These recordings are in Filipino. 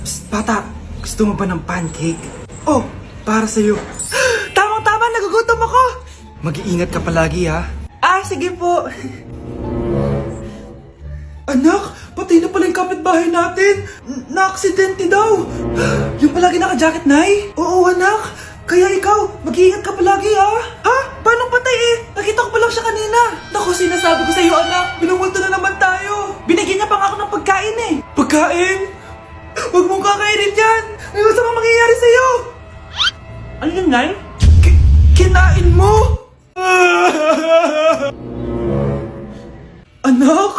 Psst, bata, gusto mo ba ng pancake? Oh, para sa'yo. Tamang-tama, nagugutom ako! Mag-iingat ka palagi, ha? Sige po. Anak, patay na pala yung kapitbahay natin. Na-aksidente daw. Yung palagi naka-jacket, Nay? Oo, anak. Kaya ikaw, mag-iingat ka palagi, ha? Ha? Paano patay eh? Nakita ko pa lang siya kanina. Naku, sinasabi ko sa'yo, anak. Binumulto na naman tayo. Binigyan niya pa nga ako ng pagkain eh. Pagkain? Huwag mong kakainin yan. May masamang mangyayari sa'yo. Ano yun, Nay? Kinain mo? Anak?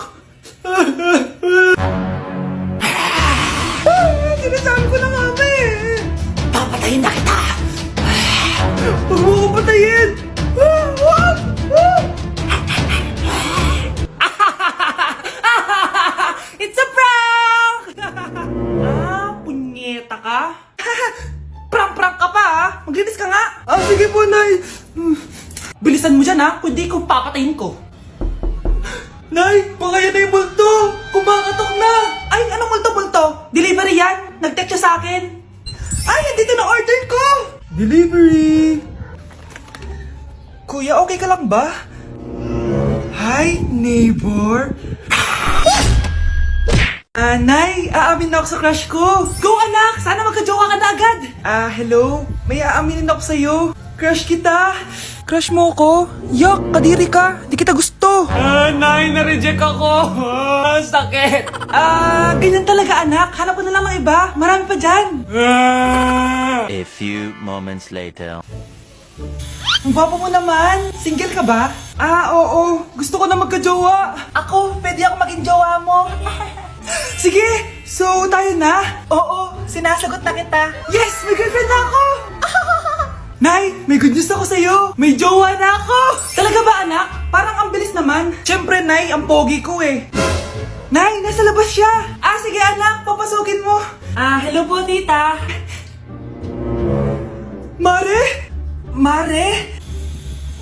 Sinasabi ko na nga ba eh. Papatayin na kita. Huwag mo ko patayin. It's a prank! Punyeta ka? Prank-prank ka pa ha? Maglinis ka nga. Sige po, Nay. Bilisan mo dyan ha, kundi ko papatayin ko. Nay, baka yan na yung multo. Kumakatok na. Ay, anong multo-multo? Delivery yan. Nag-text siya sa akin. Ay, andito na order ko. Delivery. Kuya, okay ka lang ba? Hi, neighbor. Nay, aamin na ako sa crush ko. Go anak, sana magka-jowa ka na agad. Hello? May aaminin ako sa'yo. Crush kita. Crush mo ko? Yak, kadiri ka. Di kita gusto. Nay, na-reject ako. Sakit. Ganyan talaga anak. Hanap ko na lang ng iba. Marami pa dyan. A few moments later. Ang gwapo mo naman. Single ka ba? Oo. Gusto ko na magka-jowa. Ako, pwede ako maging jowa mo. Sige, so tayo na? Oo, sinasagot na kita. Yes, may girlfriend na ako. Nay, may good news ako sa'yo. May jowa na ako. Talaga ba anak? Parang ang bilis naman. Siyempre, Nay, ang pogi ko eh. Nay, nasa labas siya. Sige anak, papasukin mo. Hello po tita. Mare? Mare?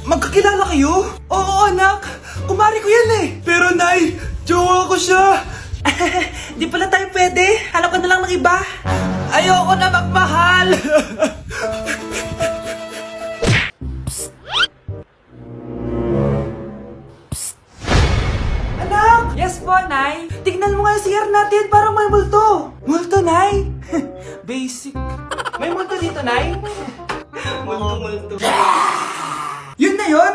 Magkakilala kayo? Oo anak, kumari ko yan eh. Pero Nay, jowa ko siya. Di pala tayo pwede. Hanap ka na lang ng iba. Ayoko na magmahal. Anak! Yes po, Nay. Tignan mo nga yung CR natin. Parang may multo. Multo, Nay? Basic. May multo dito, Nay? Multo. Yun na yun?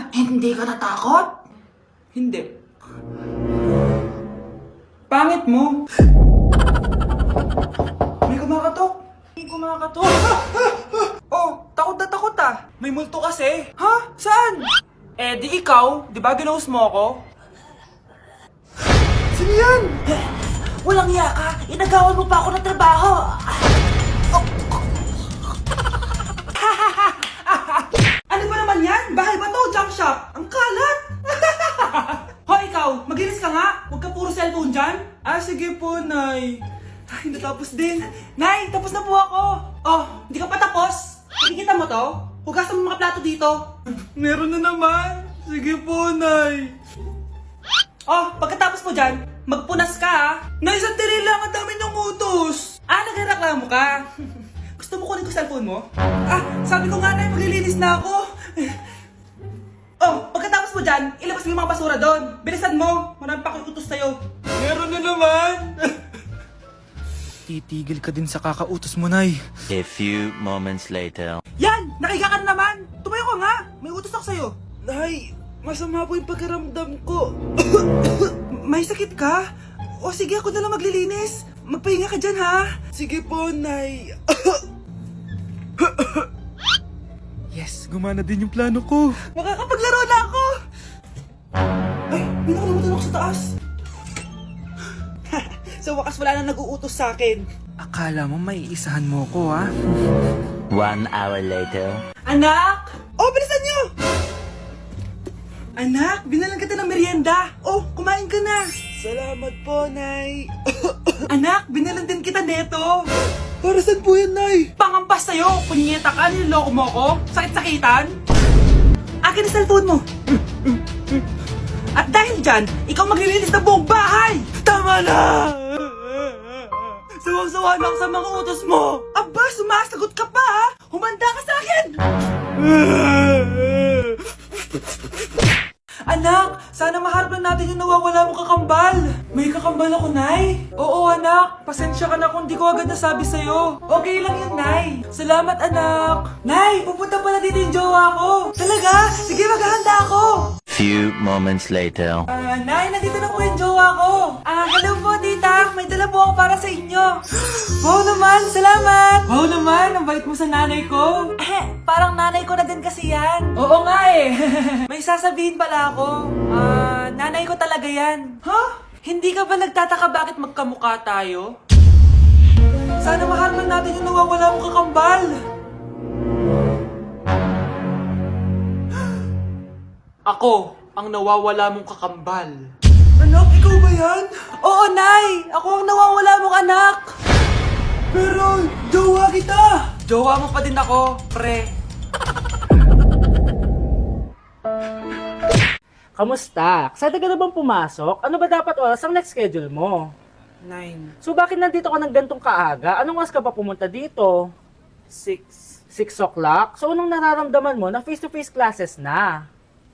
Hindi ka natakot? Hindi. Pangit mo. May kumakatok. Oh, takot na takot ah. May multo kasi. Ha? Saan? Di ikaw. Di ba ginose mo ako? Sino yan? Walang iya ka. Inagawan mo pa ako ng trabaho. Ano ba naman yan? Bahay ba to? Junk shop? Ang kalat! Hoy ikaw, maglinis ka nga. Huwag ka puro cellphone dyan. Sige po, Nay. Ay, natapos din. Nay, tapos na po ako. Hindi ka pa tapos? Nakikita mo to? Hugasan mo mga plato dito. Meron na naman. Sige po, Nay. Pagkatapos mo dyan, magpunas ka ha. Nay, sandali lang. Ang dami ng utos. Nagreklamo ka. Gusto mo kunin ko cellphone mo? Sabi ko nga, Nay, maglilinis na ako. Pagkatapos mo dyan, ilabas mo yung mga basura doon. Bilisan mo. Marami pa akong utos sa'yo. Meron na naman. Titigil ka din sa kakautos mo, Nay. A few moments later. Yan! Nakiga ka na naman! Tumayo ka nga! May utos ako sa'yo. Nay, masama po yung pagkaramdam ko. May sakit ka? Sige, ako na lang maglilinis. Magpahinga ka dyan, ha? Sige po, Nay. Yes, gumana din yung plano ko. Makakapaglaro na ako! Ay, may nakalimutan ako sa taas. Sa wakas wala na nag-uutos sa akin. Akala mo may isahan mo ko, ha? 1 hour later. Anak! Bilisan niyo! Anak, binalan kita ng merienda. Kumain ka na. Salamat po, Nay. Anak, binalan din kita neto. Para saan po yan, Nay? Pangampas sa'yo. Punyeta ka, niloloko mo ko. Sakit-sakitan. Akin ang cellphone mo. At dahil dyan, ikaw maglilinis ng buong bahay. Tama na! Sawang-sawa na ako sa mga utos mo. Aba, sumasagot ka pa ha? Humanda ka sa akin! Anak, sana maharap lang natin yung nawawala mong kakambal. May kakambal ako, Nay. Oo, anak. Pasensya ka na kung di ko agad nasabi sa'yo. Okay lang yun, Nay. Salamat, anak. Nay, pupunta pala dito yung jowa ko. Talaga? Sige, maghahanda ako. Few moments later. Nay, nandito na po yung jowa ko. Hello po, tita. May dala po ako para sa inyo. Wow naman, salamat. Wow naman, ang bait mo sa nanay ko. Parang nanay ko na din kasi yan. Oo nga eh. May sasabihin pala ako. Nanay ko talaga yan. Hindi ka ba nagtataka bakit magkamukha tayo? Sana mahal man natin yung nawawala mong kakambal. Ako, ang nawawala mong kakambal. Anak, ikaw ba yan? Oo, Nay! Ako ang nawawala mong anak! Pero, jowa kita! Jowa mo pa din ako, pre. Kamusta? Excited ka na bang pumasok? Ano ba dapat oras ang next schedule mo? 9, So bakit nandito ka ng gantong kaaga? Anong oras ka pa pumunta dito? 6, 6 o'clock? So anong nararamdaman mo na face-to-face classes na?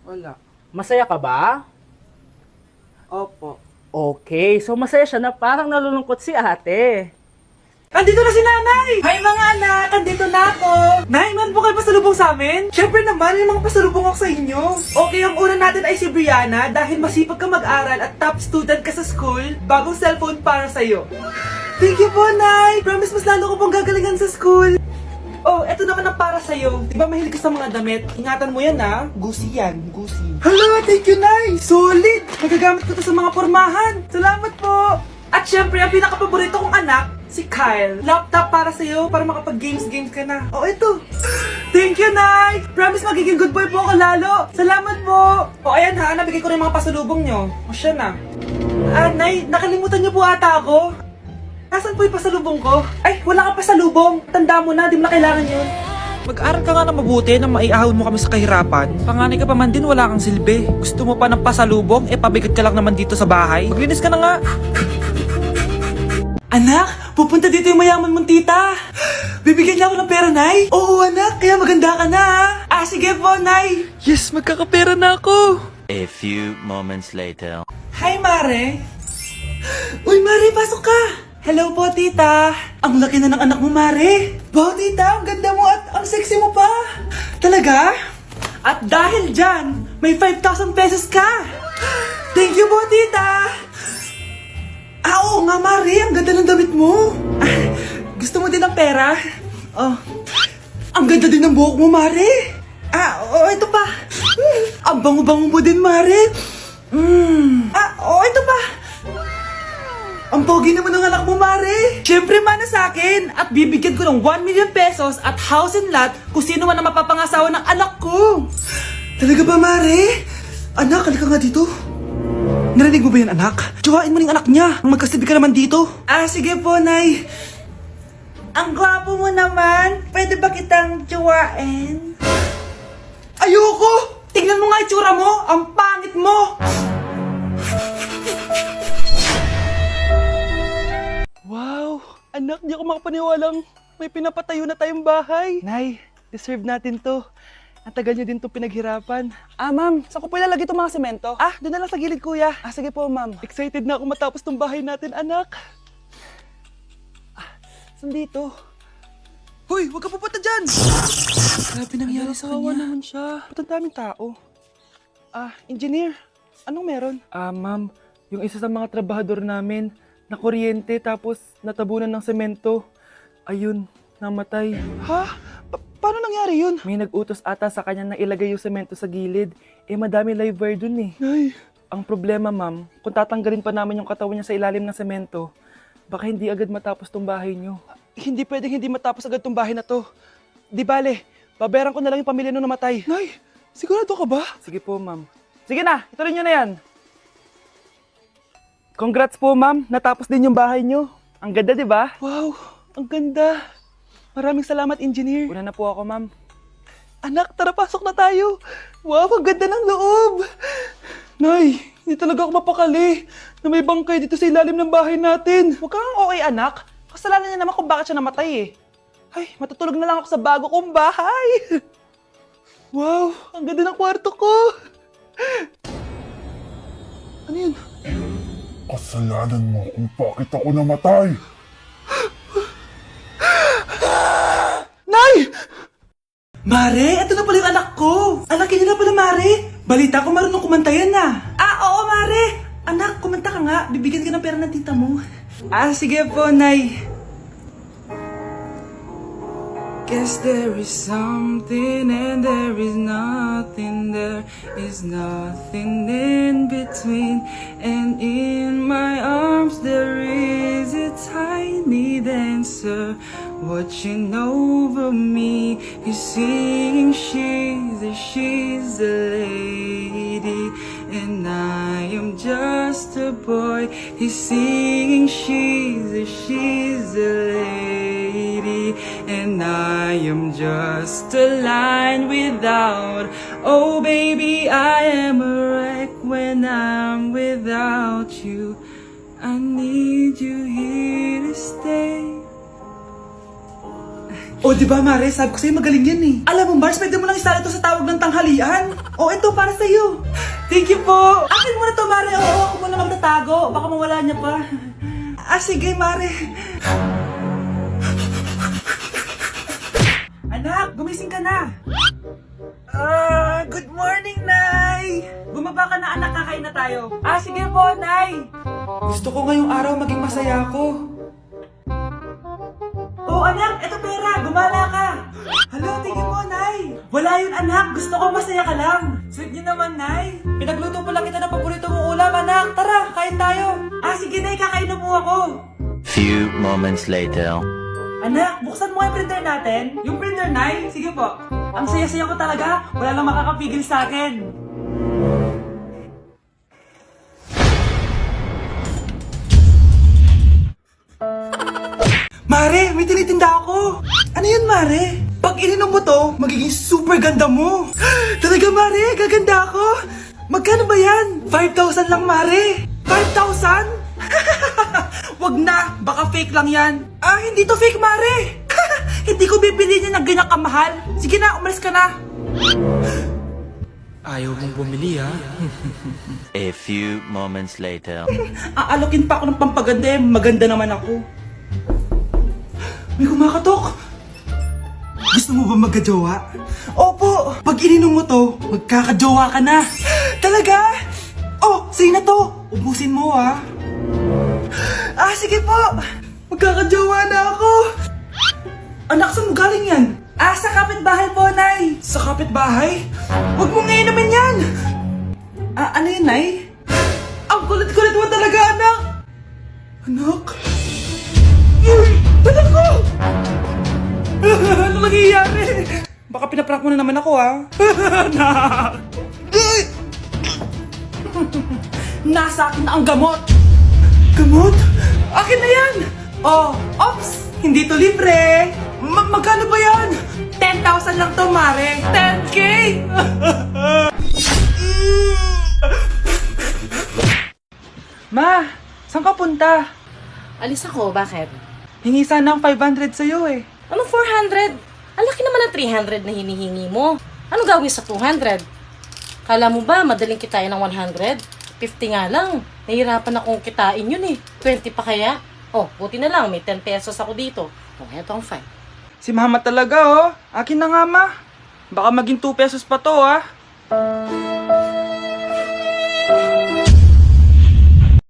wala. Masaya ka ba? Opo. Okay, so masaya siya na parang nalulungkot si ate. Andito na si Nanay! Hi mga anak! Andito na ako! Nay, man po kayo pasalubong sa amin? Siyempre naman, may mga pasalubong ako sa inyo. Okay, ang una natin ay si Brianna dahil masipag ka mag-aral at top student ka sa school. Bagong cellphone para sa'yo. Thank you po, Nay! Promise mas lalo ko pong gagalingan sa school. Oh, eto naman ang para sa'yo. Diba mahilig ka sa mga damit? Ingatan mo yan ha. Gucci yan, Gucci. Hala, thank you, Nay! Solid! Magagamit ko to sa mga pormahan. Salamat po! At syempre, ang pinakapaborito kong anak, si Kyle. Laptop para sa'yo, para makapag-games ka na. Oh, ito. Thank you, Nay! Promise magiging good boy po ako lalo. Salamat po! O, ayan ha, nabigay ko na yung mga pasalubong nyo. O, siya na. Nay, nakalimutan niyo po ata ako. Nasaan po yung pasalubong ko? Ay, wala ka pasalubong. Tanda mo na, di mo na kailangan yun. Mag-aral ka nga na mabuti na maiahon mo kami sa kahirapan. Panganay ka pa man din, wala kang silbi. Gusto mo pa ng pasalubong? Pabigat ka lang naman dito sa bahay. Maglinis ka na nga. Anak, pupunta dito yung mayaman mong tita. Bibigyan niya ako ng pera, Nay. Oo, anak, kaya maganda ka na. Sige po, Nay. Yes, magkakapera na ako. A few moments later. Hi, Mare. Uy, Mare, pasok ka. Hello po, tita. Ang laki na ng anak mo, Mare. Wow, tita, ang ganda mo at ang sexy mo pa. Talaga? At dahil dyan, may 5,000 pesos ka. Thank you po, tita. Oo nga, Mare. Ang ganda ng damit mo. Gusto mo din ng pera? Oh. Ang ganda din ng buhok mo, Mare. Ito pa. Ang bango-bango mo din, Mare. Ito pa. Ang pogi naman ng anak mo, Mare. Siyempre, mana sa akin. At bibigyan ko ng 1 million pesos at house and lot kung sino man ang mapapangasawa ng anak ko. Talaga ba, Mare? Anak, halika nga dito. Narinig mo ba yan, anak? Tsuhain mo ng anak niya. Ang magkasabi ka naman dito. Sige po, Nay. Ang gwapo mo naman. Pwede ba kitang tsuhain? Ayoko! Tingnan mo nga itsura mo. Ang pangit mo. Wow! Anak, di ako makapaniwalang may pinapatayo na tayong bahay. Nay, deserve natin to. Ang tagal niyo din to pinaghirapan. Ma'am, saan ko po ilalagay itong mga semento? Doon na lang sa gilid, kuya. Sige po, ma'am. Excited na ako matapos tong bahay natin, anak. Saan dito? Hoy, huwag ka pupunta dyan! Grabe nangyari sa kanya. Naman siya. Ba't ang daming tao? Engineer, anong meron? Ma'am, yung isa sa mga trabahador namin, na kuryente tapos natabunan ng semento. Ayun, namatay. Ha? Paano nangyari yun? May nag-utos ata sa kanya na ilagay yung semento sa gilid. Madami live wire dun eh. Ay. Ang problema, ma'am, kung tatanggalin pa namin yung katawan niya sa ilalim ng semento, baka hindi agad matapos tong bahay niyo. Hindi pwedeng hindi matapos agad tong bahay na to. Di bale, babayaran ko na lang yung pamilya nung namatay. Nay, sigurado ka ba? Sige po, ma'am. Sige na, ituloy niyo na yan. Congrats po, ma'am. Natapos din yung bahay niyo. Ang ganda, di ba? Wow, ang ganda. Maraming salamat, engineer. Una na po ako, ma'am. Anak, tara, pasok na tayo. Wow, ang ganda ng loob. Nay, hindi talaga ako mapakali na may bangkay dito sa ilalim ng bahay natin. Huwag kang okay, anak. Kasalanan niya naman kung bakit siya namatay eh. Ay, matutulog na lang ako sa bago kong bahay. Wow, ang ganda ng kwarto ko. Ano yun? Kasalanan mo kung bakit ako namatay. Nay! Mare, ito na pala yung anak ko. Anak niya na pala, Mare. Balita ko marunong kumanta yan na. Oo, Mare. Anak, kumanta ka nga. Bibigyan ka ng pera ng tita mo. Sige po, Nay. Guess there is something and there is nothing. There is nothing in between. And in my arms there is a tiny dancer watching over me. He's singing, she's a lady, and I am just a boy. He's singing, she's a lady, and I am just a line without. Oh baby, I am a wreck when I'm without you. I need you here to stay. O, di ba, Mare? Sabi ko sa'yo, magaling yan eh. Alam mo, Mars, pwede mo lang isala ito sa tawag ng tanghalian. O, ito, para sa'yo. Thank you po. Akin mo na to, Mare. Oo, ako muna magtatago. Baka mawala niya pa. Sige, Mare. Anak, gumising ka na. Good morning, Nay. Bumaba ka na, anak. Kakain na tayo. Sige po, Nay. Gusto ko ngayong araw maging masaya ako. Oh, anak, eto pera. Gumala ka. Hello, tingin mo, Nay. Wala yun, anak. Gusto ko masaya ka lang. Sweet niyo naman, Nay. Pinagluto pa lang kita ng paborito mong ulam, anak. Tara, kain tayo. Sige, Nay. Kakain na po ako. Few moments later. Anak, buksan mo yung printer natin. Yung printer, Nay. Sige po. Ang saya-saya ko talaga. Wala lang makakapigil sa akin. Mare, may tinitinda ako. Ano yun, Mare? Pag ininom mo to, magiging super ganda mo. Talaga, Mare? Gaganda ako? Magkano ba yan? 5,000 lang, Mare. 5,000? Wag na, baka fake lang yan. Hindi to fake, Mare. Hindi ko bibili niya ng ganyan kamahal. Sige na, umalis ka na. Ayaw mong bumili, ha? A few moments later. Aalokin pa ako ng pampaganda, maganda naman ako. May kumakatok. Gusto mo ba magkajowa? Opo, pag ininom mo to, magkakajowa ka na. Talaga? Sige na to. Ubusin mo, ha? Sige po. Magkakajowa na ako. Anak, saan mo galing yan? Sa kapitbahay po, Nay. Sa kapitbahay? Huwag mong inumin yan. Ano yun, Nay? Ang kulit-kulit mo talaga, anak. Anak? Anak ko! Ano nangyayari? Baka pinaprank mo na naman ako, ha? Anak! Nasa akin na ang gamot! Gamot? Akin na yan! Ops! Hindi to libre! Magkano ba yan? 10,000 lang to, Mare! 10K! Ma, saan ka punta? Alis ako, bakit? Hingi sana ang 500 sa'yo eh. Ano 400? Ang laki naman ng 300 na hinihingi mo. Ano gawin sa 200? Kala mo ba madaling kitain ng 100? 50 nga lang. Nahihirapan akong kitain yun eh. 20 pa kaya? Buti na lang, may 10 pesos ako dito. Eto ang 5. Si Mama talaga, oh. Akin na nga, Ma. Baka maging 2 pesos pa to, ah.